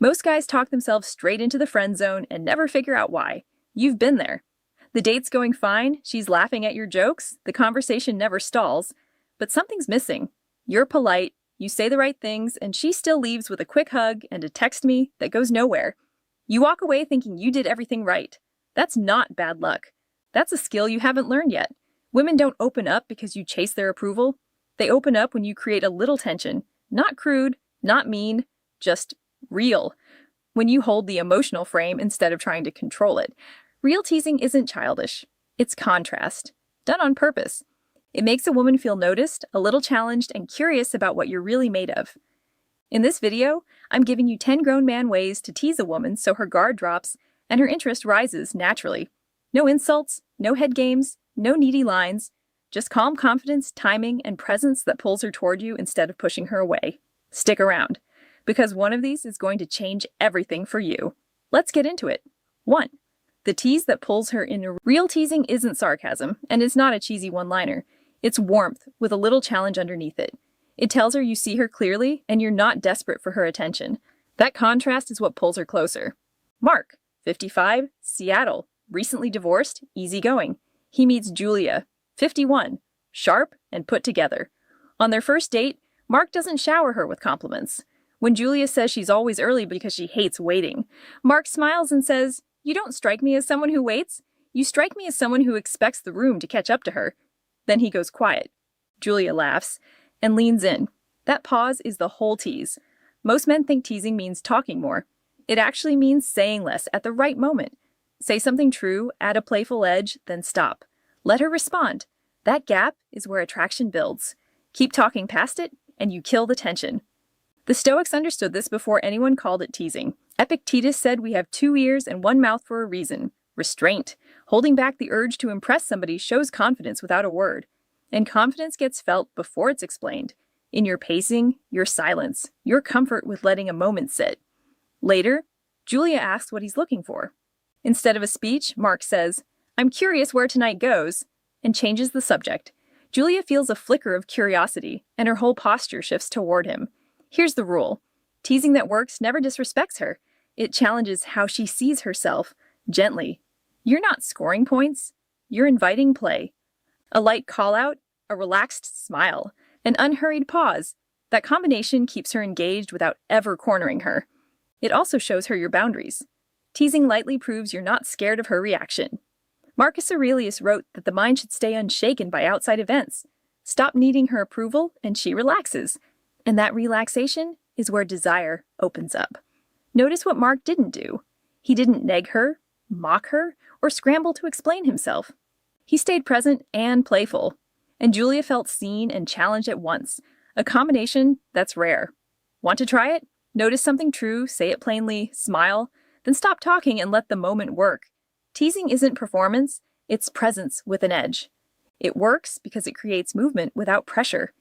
Most guys talk themselves straight into the friend zone and never figure out why. You've been there. The date's going fine, she's laughing at your jokes, the conversation never stalls, but something's missing. You're polite, you say the right things, and she still leaves with a quick hug and a text me that goes nowhere. You walk away thinking you did everything right. That's not bad luck. That's a skill you haven't learned yet. Women don't open up because you chase their approval. They open up when you create a little tension. Not crude, not mean, just real. When you hold the emotional frame instead of trying to control it. Real teasing isn't childish. It's contrast. Done on purpose. It makes a woman feel noticed, a little challenged, and curious about what you're really made of. In this video, I'm giving you 10 grown man ways to tease a woman so her guard drops and her interest rises naturally. No insults, no head games, no needy lines, just calm confidence, timing, and presence that pulls her toward you instead of pushing her away. Stick around, because one of these is going to change everything for you. Let's get into it. 1. The tease that pulls her in. Real teasing isn't sarcasm, and it's not a cheesy one-liner. It's warmth with a little challenge underneath it. It tells her you see her clearly and you're not desperate for her attention. That contrast is what pulls her closer. Mark, 55, Seattle, recently divorced, easygoing. He meets Julia, 51, sharp and put together. On their first date, Mark doesn't shower her with compliments. When Julia says she's always early because she hates waiting, Mark smiles and says, "You don't strike me as someone who waits. You strike me as someone who expects the room to catch up to her." Then he goes quiet. Julia laughs and leans in. That pause is the whole tease. Most men think teasing means talking more. It actually means saying less at the right moment. Say something true, add a playful edge, then stop. Let her respond. That gap is where attraction builds. Keep talking past it, and you kill the tension. The Stoics understood this before anyone called it teasing. Epictetus said we have 2 ears and 1 mouth for a reason. Restraint. Holding back the urge to impress somebody shows confidence without a word. And confidence gets felt before it's explained. In your pacing, your silence, your comfort with letting a moment sit. Later, Julia asks what he's looking for. Instead of a speech, Mark says, "I'm curious where tonight goes," and changes the subject. Julia feels a flicker of curiosity, and her whole posture shifts toward him. Here's the rule. Teasing that works never disrespects her. It challenges how she sees herself, gently. You're not scoring points. You're inviting play. A light call-out, a relaxed smile, an unhurried pause. That combination keeps her engaged without ever cornering her. It also shows her your boundaries. Teasing lightly proves you're not scared of her reaction. Marcus Aurelius wrote that the mind should stay unshaken by outside events. Stop needing her approval, and she relaxes. And that relaxation is where desire opens up. Notice what Mark didn't do. He didn't neg her, mock her, or scramble to explain himself. He stayed present and playful. And Julia felt seen and challenged at once, a combination that's rare. Want to try it? Notice something true, say it plainly, smile, then stop talking and let the moment work. Teasing isn't performance, it's presence with an edge. It works because it creates movement without pressure.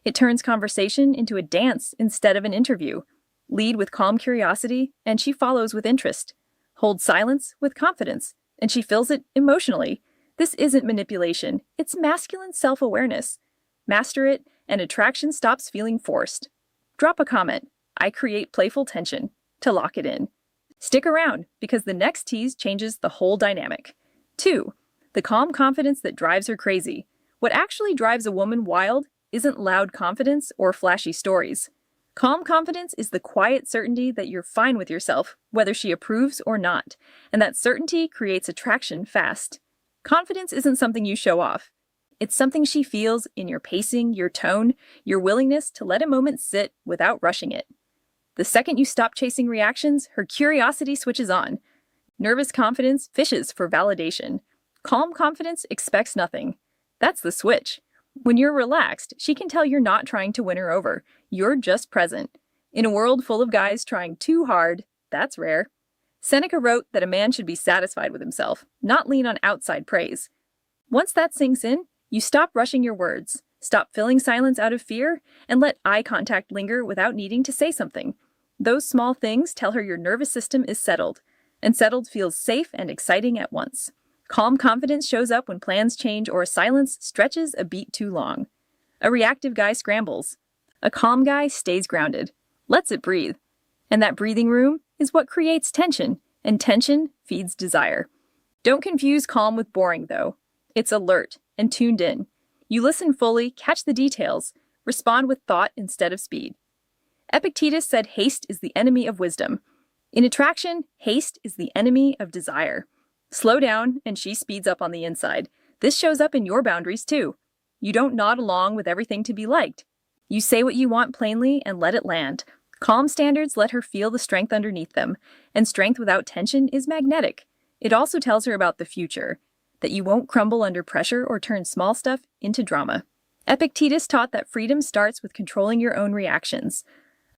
It turns conversation into a dance instead of an interview. Lead with calm curiosity, and she follows with interest. Hold silence with confidence, and she fills it emotionally. This isn't manipulation, it's masculine self-awareness. Master it, and attraction stops feeling forced. Drop a comment, "I create playful tension," to lock it in. Stick around, because the next tease changes the whole dynamic. 2. The calm confidence that drives her crazy. What actually drives a woman wild isn't loud confidence or flashy stories. Calm confidence is the quiet certainty that you're fine with yourself, whether she approves or not, and that certainty creates attraction fast. Confidence isn't something you show off. It's something she feels in your pacing, your tone, your willingness to let a moment sit without rushing it. The second you stop chasing reactions, her curiosity switches on. Nervous confidence fishes for validation. Calm confidence expects nothing. That's the switch. When you're relaxed, she can tell you're not trying to win her over. You're just present. In a world full of guys trying too hard, that's rare. Seneca wrote that a man should be satisfied with himself, not lean on outside praise. Once that sinks in, you stop rushing your words, stop filling silence out of fear, and let eye contact linger without needing to say something. Those small things tell her your nervous system is settled, and settled feels safe and exciting at once. Calm confidence shows up when plans change or silence stretches a beat too long. A reactive guy scrambles. A calm guy stays grounded, lets it breathe. And that breathing room is what creates tension, and tension feeds desire. Don't confuse calm with boring, though. It's alert and tuned in. You listen fully, catch the details, respond with thought instead of speed. Epictetus said haste is the enemy of wisdom. In attraction, haste is the enemy of desire. Slow down, and she speeds up on the inside. This shows up in your boundaries, too. You don't nod along with everything to be liked. You say what you want plainly and let it land. Calm standards let her feel the strength underneath them, and strength without tension is magnetic. It also tells her about the future, that you won't crumble under pressure or turn small stuff into drama. Epictetus taught that freedom starts with controlling your own reactions.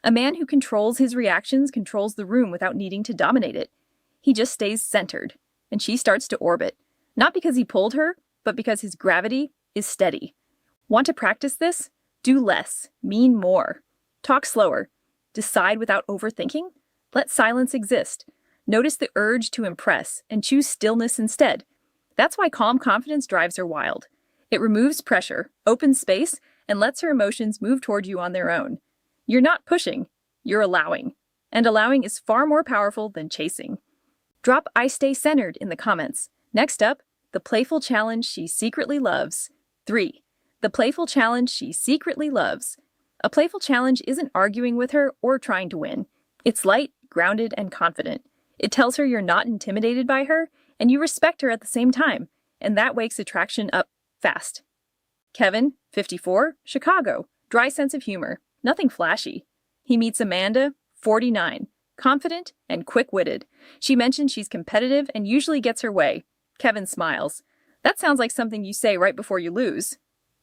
A man who controls his reactions controls the room without needing to dominate it. He just stays centered, and she starts to orbit, not because he pulled her, but because his gravity is steady. Want to practice this? Do less, mean more. Talk slower. Decide without overthinking. Let silence exist. Notice the urge to impress and choose stillness instead. That's why calm confidence drives her wild. It removes pressure, opens space, and lets her emotions move toward you on their own. You're not pushing, you're allowing. And allowing is far more powerful than chasing. Drop "I stay centered" in the comments. Next up, the playful challenge she secretly loves. 3. The playful challenge she secretly loves. A playful challenge isn't arguing with her or trying to win. It's light, grounded, and confident. It tells her you're not intimidated by her, and you respect her at the same time, and that wakes attraction up fast. Kevin, 54, Chicago. Dry sense of humor. Nothing flashy. He meets Amanda, 49, confident and quick-witted. She mentions she's competitive and usually gets her way. Kevin smiles. That sounds like something you say right before you lose.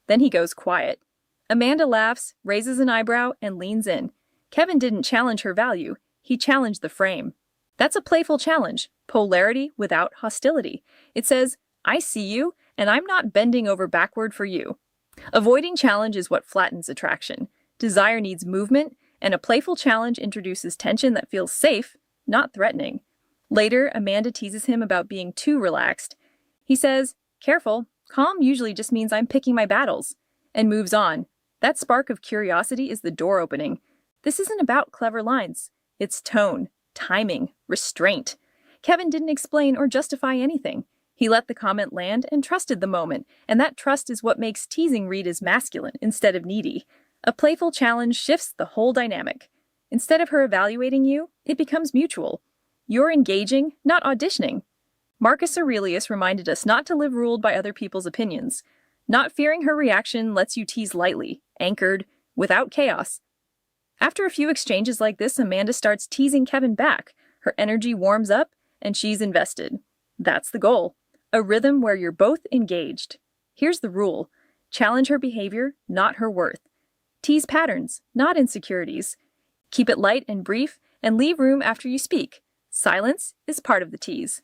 Then he goes quiet. Amanda laughs, raises an eyebrow, and leans in. Kevin didn't challenge her value. He challenged the frame. That's a playful challenge, polarity without hostility. It says, I see you, and I'm not bending over backward for you. Avoiding challenge is what flattens attraction. Desire needs movement, and a playful challenge introduces tension that feels safe, not threatening. Later, Amanda teases him about being too relaxed. He says, careful, calm usually just means I'm picking my battles, and moves on. That spark of curiosity is the door opening. This isn't about clever lines. It's tone, timing, restraint. Kevin didn't explain or justify anything. He let the comment land and trusted the moment, and that trust is what makes teasing read as masculine instead of needy. A playful challenge shifts the whole dynamic. Instead of her evaluating you, it becomes mutual. You're engaging, not auditioning. Marcus Aurelius reminded us not to live ruled by other people's opinions. Not fearing her reaction lets you tease lightly, anchored, without chaos. After a few exchanges like this, Amanda starts teasing Kevin back. Her energy warms up, and she's invested. That's the goal. A rhythm where you're both engaged. Here's the rule. Challenge her behavior, not her worth. Tease patterns, not insecurities. Keep it light and brief, and leave room after you speak. Silence is part of the tease.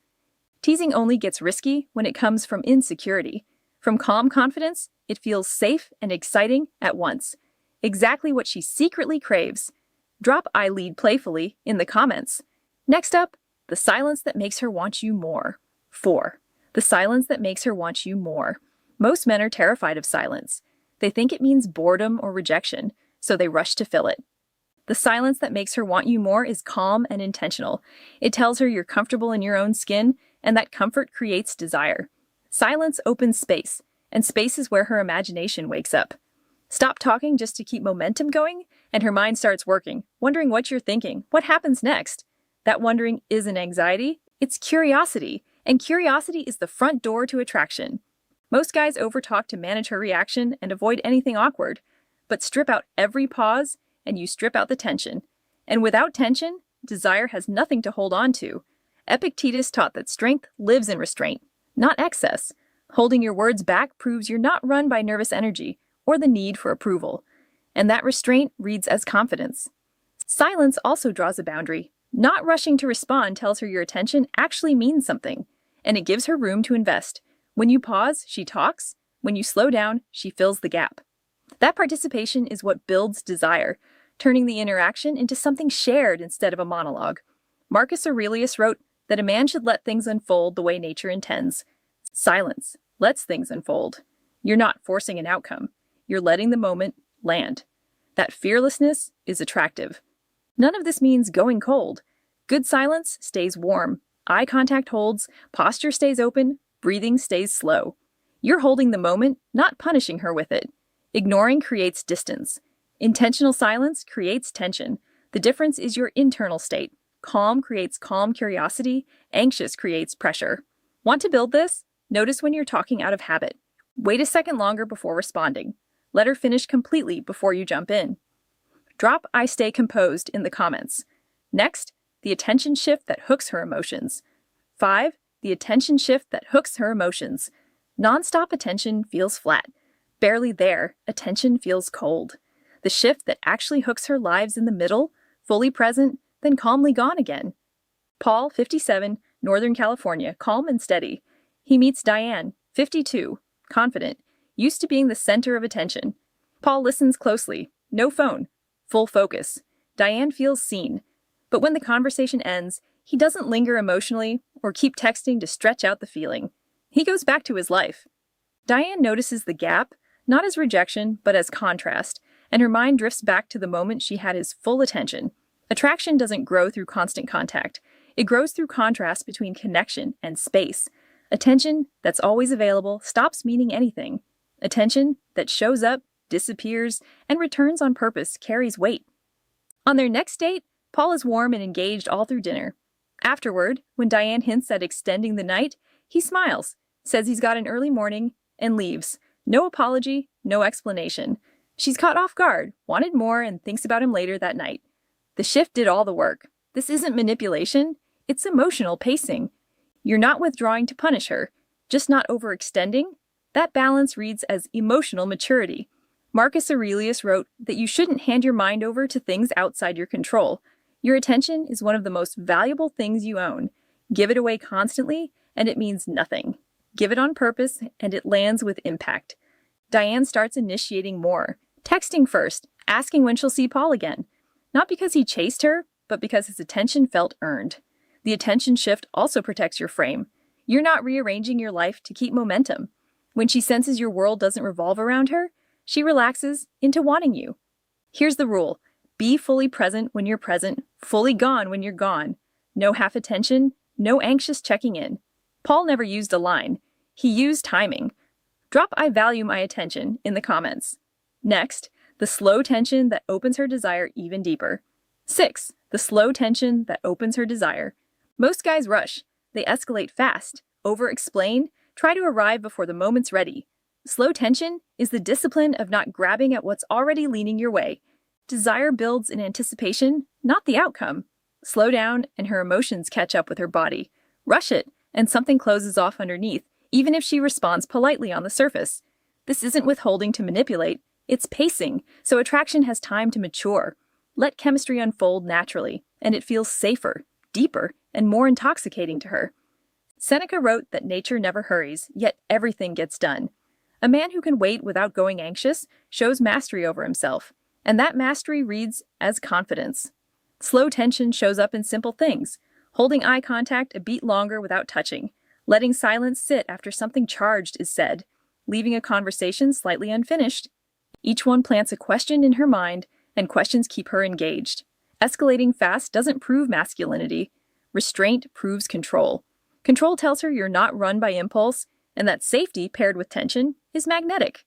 Teasing only gets risky when it comes from insecurity. From calm confidence, it feels safe and exciting at once. Exactly what she secretly craves. Drop "I lead playfully" in the comments. Next up, the silence that makes her want you more. 4. The silence that makes her want you more. Most men are terrified of silence. They think it means boredom or rejection, so they rush to fill it. The silence that makes her want you more is calm and intentional. It tells her you're comfortable in your own skin, and that comfort creates desire. Silence opens space, and space is where her imagination wakes up. Stop talking just to keep momentum going, and her mind starts working, wondering what you're thinking, what happens next. That wondering isn't anxiety, it's curiosity, and curiosity is the front door to attraction. Most guys overtalk to manage her reaction and avoid anything awkward, but strip out every pause, and you strip out the tension. And without tension, desire has nothing to hold on to. Epictetus taught that strength lives in restraint, not excess. Holding your words back proves you're not run by nervous energy or the need for approval, and that restraint reads as confidence. Silence also draws a boundary. Not rushing to respond tells her your attention actually means something, and it gives her room to invest. When you pause, she talks. When you slow down, she fills the gap. That participation is what builds desire, turning the interaction into something shared instead of a monologue. Marcus Aurelius wrote that a man should let things unfold the way nature intends. Silence lets things unfold. You're not forcing an outcome. You're letting the moment land. That fearlessness is attractive. None of this means going cold. Good silence stays warm. Eye contact holds, posture stays open, breathing stays slow. You're holding the moment, not punishing her with it. Ignoring creates distance. Intentional silence creates tension. The difference is your internal state. Calm creates calm curiosity. Anxious creates pressure. Want to build this? Notice when you're talking out of habit. Wait a second longer before responding. Let her finish completely before you jump in. Drop "I stay composed" in the comments. Next, the attention shift that hooks her emotions. 5. The attention shift that hooks her emotions. Non-stop attention feels flat. Barely there, attention feels cold. The shift that actually hooks her lives in the middle, fully present, then calmly gone again. Paul, 57, Northern California, calm and steady. He meets Diane, 52, confident, used to being the center of attention. Paul listens closely, no phone, full focus. Diane feels seen. But when the conversation ends, he doesn't linger emotionally or keep texting to stretch out the feeling. He goes back to his life. Diane notices the gap, not as rejection, but as contrast, and her mind drifts back to the moment she had his full attention. Attraction doesn't grow through constant contact. It grows through contrast between connection and space. Attention that's always available stops meaning anything. Attention that shows up, disappears, and returns on purpose carries weight. On their next date, Paul is warm and engaged all through dinner. Afterward, when Diane hints at extending the night, he smiles, says he's got an early morning, and leaves. No apology, no explanation. She's caught off guard, wanted more, and thinks about him later that night. The shift did all the work. This isn't manipulation, it's emotional pacing. You're not withdrawing to punish her, just not overextending. That balance reads as emotional maturity. Marcus Aurelius wrote that you shouldn't hand your mind over to things outside your control. Your attention is one of the most valuable things you own. Give it away constantly, and it means nothing. Give it on purpose, and it lands with impact. Diane starts initiating more, texting first, asking when she'll see Paul again. Not because he chased her, but because his attention felt earned. The attention shift also protects your frame. You're not rearranging your life to keep momentum. When she senses your world doesn't revolve around her, she relaxes into wanting you. Here's the rule. Be fully present when you're present, fully gone when you're gone. No half attention, no anxious checking in. Paul never used a line. He used timing. Drop "I value my attention" in the comments. Next, the slow tension that opens her desire even deeper. 6. The slow tension that opens her desire. Most guys rush. They escalate fast, over-explain, try to arrive before the moment's ready. Slow tension is the discipline of not grabbing at what's already leaning your way. Desire builds in anticipation, not the outcome. Slow down, and her emotions catch up with her body. Rush it, and something closes off underneath, even if she responds politely on the surface. This isn't withholding to manipulate, it's pacing, so attraction has time to mature. Let chemistry unfold naturally, and it feels safer, deeper, and more intoxicating to her. Seneca wrote that nature never hurries, yet everything gets done. A man who can wait without going anxious shows mastery over himself, and that mastery reads as confidence. Slow tension shows up in simple things, holding eye contact a beat longer without touching, letting silence sit after something charged is said, leaving a conversation slightly unfinished. Each one plants a question in her mind, and questions keep her engaged. Escalating fast doesn't prove masculinity. Restraint proves control. Control tells her you're not run by impulse, and that safety paired with tension is magnetic.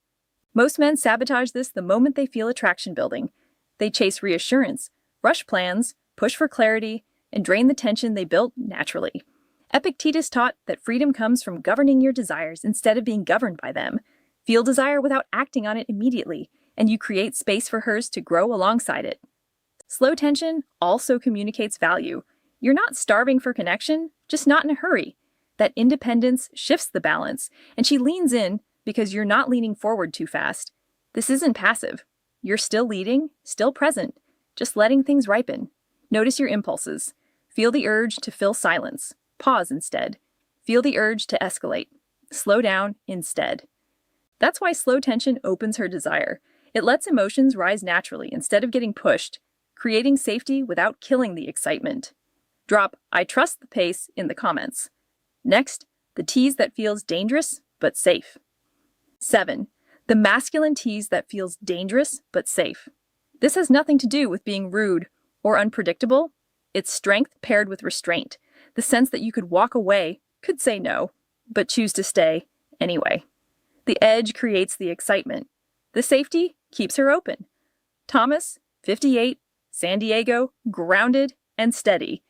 Most men sabotage this the moment they feel attraction building. They chase reassurance, rush plans, push for clarity, and drain the tension they built naturally. Epictetus taught that freedom comes from governing your desires instead of being governed by them. Feel desire without acting on it immediately, and you create space for hers to grow alongside it. Slow tension also communicates value. You're not starving for connection, just not in a hurry. That independence shifts the balance, and she leans in because you're not leaning forward too fast. This isn't passive. You're still leading, still present, just letting things ripen. Notice your impulses. Feel the urge to fill silence. Pause instead. Feel the urge to escalate. Slow down instead. That's why slow tension opens her desire. It lets emotions rise naturally instead of getting pushed, creating safety without killing the excitement. Drop "I trust the pace" in the comments. Next, the tease that feels dangerous but safe. 7. The masculine tease that feels dangerous but safe. This has nothing to do with being rude or unpredictable. It's strength paired with restraint, the sense that you could walk away, could say no, but choose to stay anyway. The edge creates the excitement. The safety keeps her open. Thomas, 58, San Diego, grounded and steady.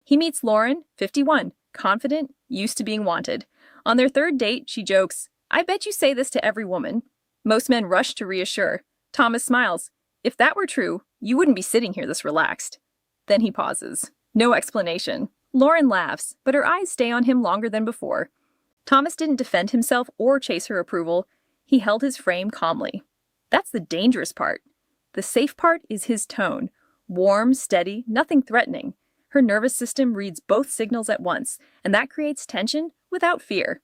He meets Lauren, 51, confident, used to being wanted. On their third date, she jokes, "I bet you say this to every woman." Most men rush to reassure. Thomas smiles. "If that were true, you wouldn't be sitting here this relaxed." Then he pauses. No explanation. Lauren laughs, but her eyes stay on him longer than before. Thomas didn't defend himself or chase her approval. He held his frame calmly. That's the dangerous part. The safe part is his tone. Warm, steady, nothing threatening. Her nervous system reads both signals at once, and that creates tension without fear.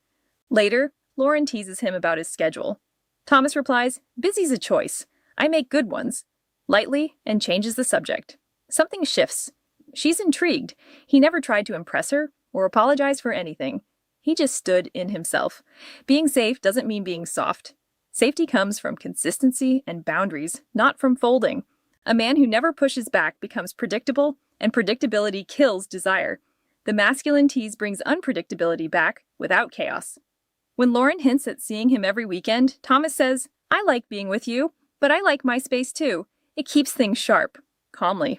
Later, Lauren teases him about his schedule. Thomas replies, "Busy's a choice. I make good ones," lightly, and changes the subject. Something shifts. She's intrigued. He never tried to impress her or apologize for anything. He just stood in himself. Being safe doesn't mean being soft. Safety comes from consistency and boundaries, not from folding. A man who never pushes back becomes predictable, and predictability kills desire. The masculine tease brings unpredictability back without chaos. When Lauren hints at seeing him every weekend, Thomas says, "I like being with you, but I like my space too. It keeps things sharp," calmly.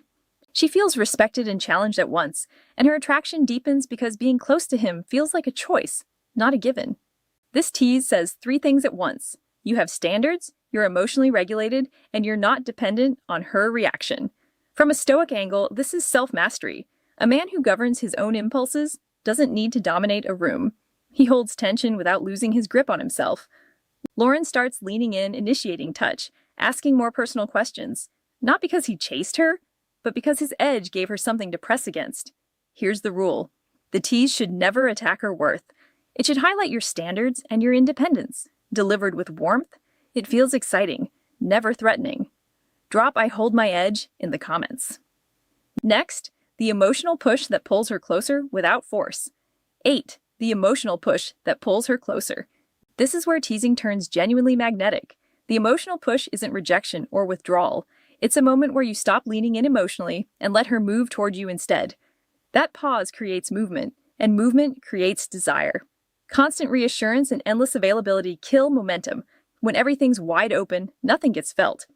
She feels respected and challenged at once, and her attraction deepens because being close to him feels like a choice, not a given. This tease says 3 things at once. You have standards, you're emotionally regulated, and you're not dependent on her reaction. From a Stoic angle, this is self-mastery. A man who governs his own impulses doesn't need to dominate a room. He holds tension without losing his grip on himself. Lauren starts leaning in, initiating touch, asking more personal questions, not because he chased her, but because his edge gave her something to press against. Here's the rule. The tease should never attack her worth. It should highlight your standards and your independence. Delivered with warmth, it feels exciting, never threatening. Drop "I hold my edge" in the comments. Next, the emotional push that pulls her closer without force. 8. The emotional push that pulls her closer. This is where teasing turns genuinely magnetic. The emotional push isn't rejection or withdrawal. It's a moment where you stop leaning in emotionally and let her move toward you instead. That pause creates movement, and movement creates desire. Constant reassurance and endless availability kill momentum. When everything's wide open, nothing gets felt.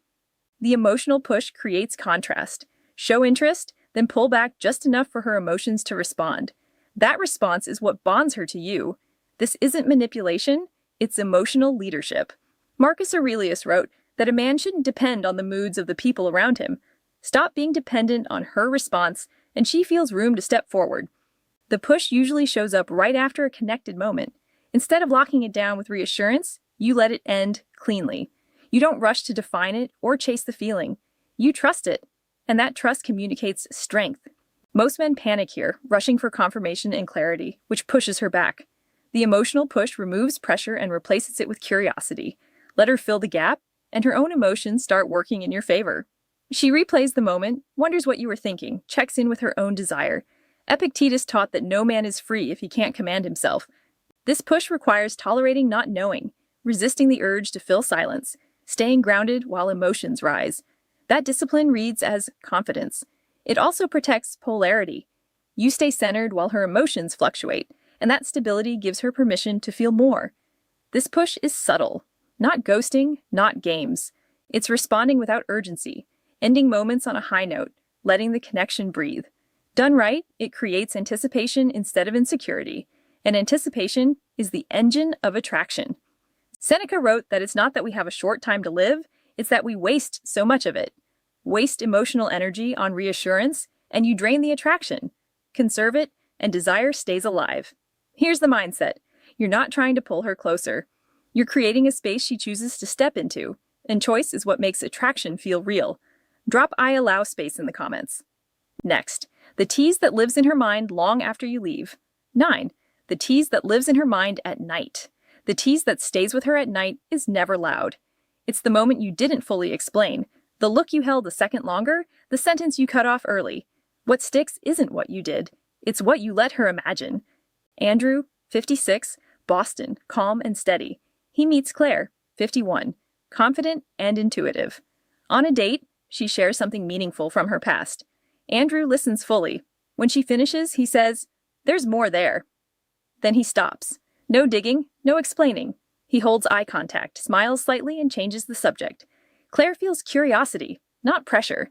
The emotional push creates contrast. Show interest, then pull back just enough for her emotions to respond. That response is what bonds her to you. This isn't manipulation, it's emotional leadership. Marcus Aurelius wrote that a man shouldn't depend on the moods of the people around him. Stop being dependent on her response, and she feels room to step forward. The push usually shows up right after a connected moment. Instead of locking it down with reassurance, you let it end cleanly. You don't rush to define it or chase the feeling. You trust it, and that trust communicates strength. Most men panic here, rushing for confirmation and clarity, which pushes her back. The emotional push removes pressure and replaces it with curiosity. Let her fill the gap, and her own emotions start working in your favor. She replays the moment, wonders what you were thinking, checks in with her own desire. Epictetus taught that no man is free if he can't command himself. This push requires tolerating not knowing, resisting the urge to fill silence, staying grounded while emotions rise. That discipline reads as confidence. It also protects polarity. You stay centered while her emotions fluctuate, and that stability gives her permission to feel more. This push is subtle. Not ghosting, not games. It's responding without urgency, ending moments on a high note, letting the connection breathe. Done right, it creates anticipation instead of insecurity, and anticipation is the engine of attraction. Seneca wrote that it's not that we have a short time to live, it's that we waste so much of it. Waste emotional energy on reassurance, and you drain the attraction. Conserve it, and desire stays alive. Here's the mindset. You're not trying to pull her closer. You're creating a space she chooses to step into, and choice is what makes attraction feel real. Drop "I allow" space in the comments. Next, the tease that lives in her mind long after you leave. 9. The tease that lives in her mind at night. The tease that stays with her at night is never loud. It's the moment you didn't fully explain, the look you held a second longer, the sentence you cut off early. What sticks isn't what you did, it's what you let her imagine. Andrew, 56, Boston, calm and steady. He meets Claire, 51, confident and intuitive. On a date, she shares something meaningful from her past. Andrew listens fully. When she finishes, he says, "There's more there." Then he stops. No digging, no explaining. He holds eye contact, smiles slightly, and changes the subject. Claire feels curiosity, not pressure.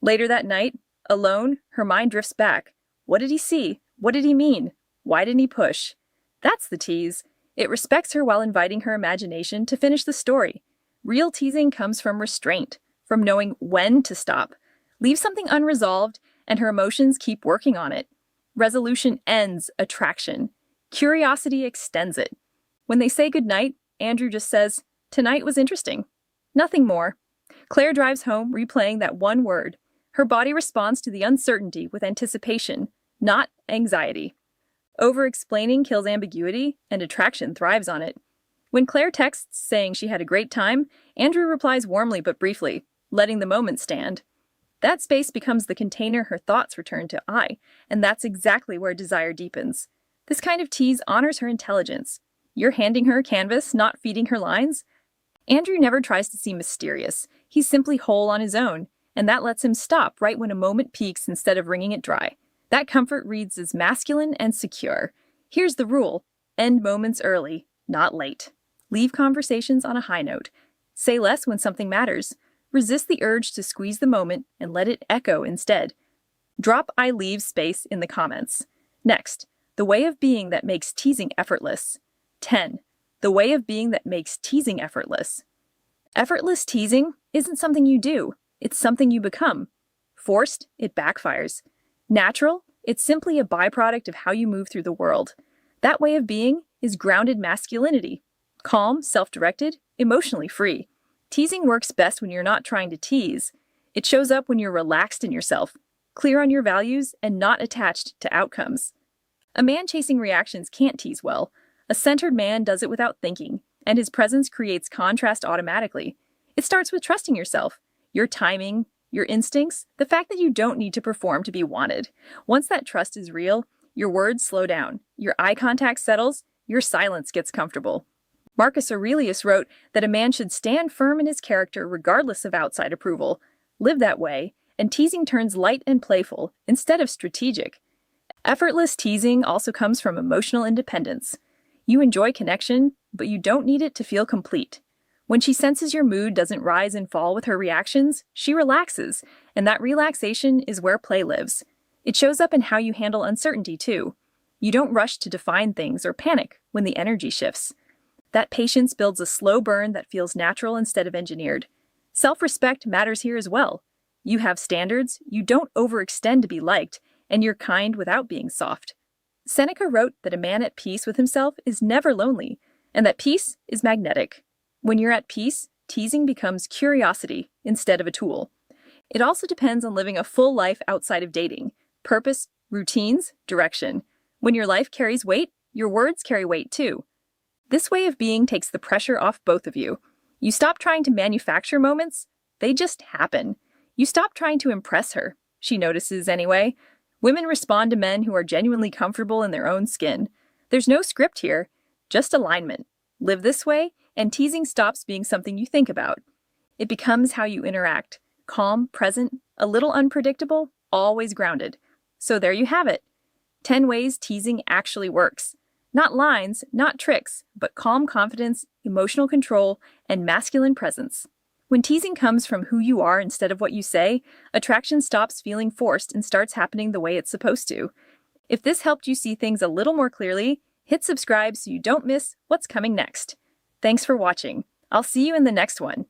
Later that night, alone, her mind drifts back. What did he see? What did he mean? Why didn't he push? That's the tease. It respects her while inviting her imagination to finish the story. Real teasing comes from restraint, from knowing when to stop. Leave something unresolved, and her emotions keep working on it. Resolution ends attraction. Curiosity extends it. When they say goodnight, Andrew just says, "Tonight was interesting." Nothing more. Claire drives home, replaying that one word. Her body responds to the uncertainty with anticipation, not anxiety. Over-explaining kills ambiguity, and attraction thrives on it. When Claire texts saying she had a great time, Andrew replies warmly but briefly, letting the moment stand. That space becomes the container her thoughts return to I, and that's exactly where desire deepens. This kind of tease honors her intelligence. You're handing her a canvas, not feeding her lines. Andrew never tries to seem mysterious. He's simply whole on his own, and that lets him stop right when a moment peaks instead of wringing it dry. That comfort reads as masculine and secure. Here's the rule: end moments early, not late. Leave conversations on a high note. Say less when something matters. Resist the urge to squeeze the moment and let it echo instead. Drop "I leave" space in the comments. Next, the way of being that makes teasing effortless. 10. The way of being that makes teasing effortless. Effortless teasing isn't something you do, it's something you become. Forced, it backfires. Natural, it's simply a byproduct of how you move through the world. That way of being is grounded masculinity. Calm, self-directed, emotionally free. Teasing works best when you're not trying to tease. It shows up when you're relaxed in yourself, clear on your values, and not attached to outcomes. A man chasing reactions can't tease well. A centered man does it without thinking, and his presence creates contrast automatically. It starts with trusting yourself, your timing, your instincts, the fact that you don't need to perform to be wanted. Once that trust is real, your words slow down, your eye contact settles, your silence gets comfortable. Marcus Aurelius wrote that a man should stand firm in his character regardless of outside approval. Live that way, and teasing turns light and playful instead of strategic. Effortless teasing also comes from emotional independence. You enjoy connection, but you don't need it to feel complete. When she senses your mood doesn't rise and fall with her reactions, she relaxes, and that relaxation is where play lives. It shows up in how you handle uncertainty, too. You don't rush to define things or panic when the energy shifts. That patience builds a slow burn that feels natural instead of engineered. Self-respect matters here as well. You have standards, you don't overextend to be liked, and you're kind without being soft. Seneca wrote that a man at peace with himself is never lonely, and that peace is magnetic. When you're at peace, teasing becomes curiosity instead of a tool. It also depends on living a full life outside of dating. Purpose, routines, direction. When your life carries weight, your words carry weight too. This way of being takes the pressure off both of you. You stop trying to manufacture moments, they just happen. You stop trying to impress her. She notices anyway. Women respond to men who are genuinely comfortable in their own skin. There's no script here, just alignment. Live this way, and teasing stops being something you think about. It becomes how you interact. Calm, present, a little unpredictable, always grounded. So there you have it. 10 ways teasing actually works. Not lines, not tricks, but calm confidence, emotional control, and masculine presence. When teasing comes from who you are instead of what you say, attraction stops feeling forced and starts happening the way it's supposed to. If this helped you see things a little more clearly, hit subscribe so you don't miss what's coming next. Thanks for watching. I'll see you in the next one.